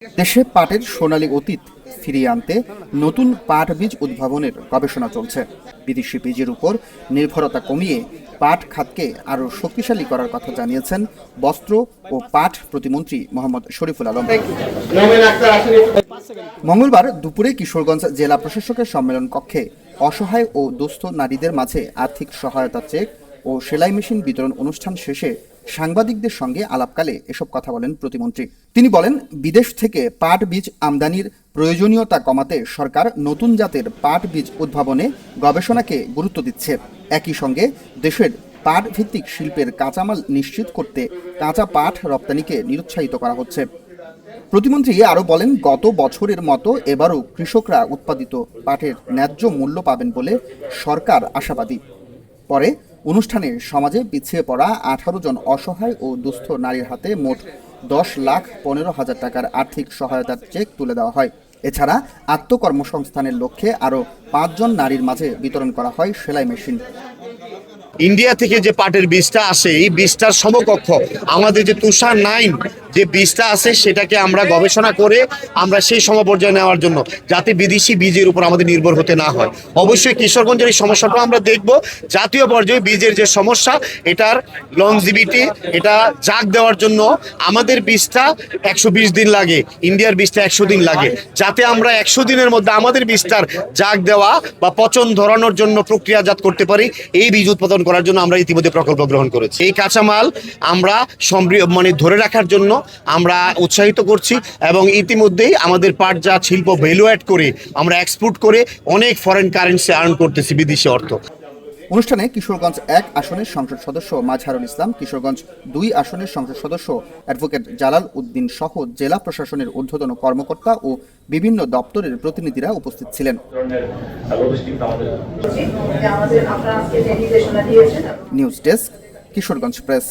দেশে পাটের সোনালী অতীত ফিরিয়ে আনতে নতুন পাট বীজ উদ্ভাবনের গবেষণা চলছে। বিদেশি বীজের উপর নির্ভরতা কমিয়ে পাট খাতকে আরও শক্তিশালী করার কথা জানিয়েছেন বস্ত্র ও পাট প্রতিমন্ত্রী মোহাম্মদ শরীফুল আলম। মঙ্গলবার দুপুরে কিশোরগঞ্জ জেলা প্রশাসকের সম্মেলন কক্ষে অসহায় ও দুস্থ নারীদের মাঝে আর্থিক সহায়তা চেক ও সেলাই মেশিন বিতরণ অনুষ্ঠান শেষে সাংবাদিকদের সঙ্গে আলাপকালে এসব কথা বলেন প্রতিমন্ত্রী। তিনি বলেন, বিদেশ থেকে পাট বীজ আমদানির প্রয়োজনীয়তা কমাতে সরকার নতুন জাতের পাট বীজ উদ্ভাবনে গবেষণাকে গুরুত্ব দিচ্ছে। একই সঙ্গে দেশের পাট ভিত্তিক শিল্পের কাঁচামাল নিশ্চিত করতে কাঁচা পাট রপ্তানিকে নিরুৎসাহিত করা হচ্ছে। প্রতিমন্ত্রী আরও বলেন, গত বছরের মতো এবারও কৃষকরা উৎপাদিত পাটের ন্যায্য মূল্য পাবেন বলে সরকার আশাবাদী। পরে অনুষ্ঠানে সমাজে পিছিয়ে পড়া 18 জন অসহায় ও দুস্থ নারীর হাতে মোট 10,15,000 টাকার আর্থিক সহায়তার চেক তুলে দেওয়া হয়। এছাড়া আত্মকর্মসংস্থানের লক্ষ্যে আরও 5 জন নারীর মাঝে বিতরণ করা হয় সেলাই মেশিন। ইন্ডিয়া থেকে যে পাটের বীজটা আসে, এই বীজটার সমকক্ষ আমাদের যে তুষার 9 যে বীজটা আছে সেটাকে আমরা গবেষণা করে আমরা সেই সমপর্যায়ে নেওয়ার জন্য, যাতে বিদেশি বীজের উপর আমাদের নির্ভর হতে না হয়। অবশ্যই কিশোরগঞ্জের এই সমস্যাটা আমরা দেখব। জাতীয় পর্যায়ে বীজের যে সমস্যা, এটার লংজিভিটি, এটা জাগ দেওয়ার জন্য আমাদের বীজটা 120 দিন লাগে, ইন্ডিয়ার বীজটা 100 দিন লাগে। যাতে আমরা 100 দিনের মধ্যে আমাদের বীজটার জাগ দেওয়া বা পচন ধরানোর জন্য প্রক্রিয়াজাত করতে পারি, এই বীজ উৎপাদন করার জন্য আমরা ইতিমধ্যে প্রকল্প গ্রহণ করেছি। এই কাঁচামাল আমরা ধরে রাখার জন্য আমরা উৎসাহিত করছি এবং ইতিমধ্যেই আমাদের পাটজাত শিল্প ভ্যালু অ্যাড করে আমরা এক্সপোর্ট করে অনেক ফরেন কারেন্সি আর্ন করতেছি, বিদেশি অর্থ। অনুষ্ঠানে কিশোরগঞ্জ 1 আসনের সংসদ সদস্য মাজহারুল ইসলাম, কিশোরগঞ্জ 2 আসনের সংসদ সদস্য অ্যাডভোকেট জালাল উদ্দিন সহ জেলা প্রশাসনের ঊর্ধ্বতন কর্মকর্তা ও বিভিন্ন দপ্তরের প্রতিনিধিরা উপস্থিত ছিলেন। News desk, Kishoreganj press.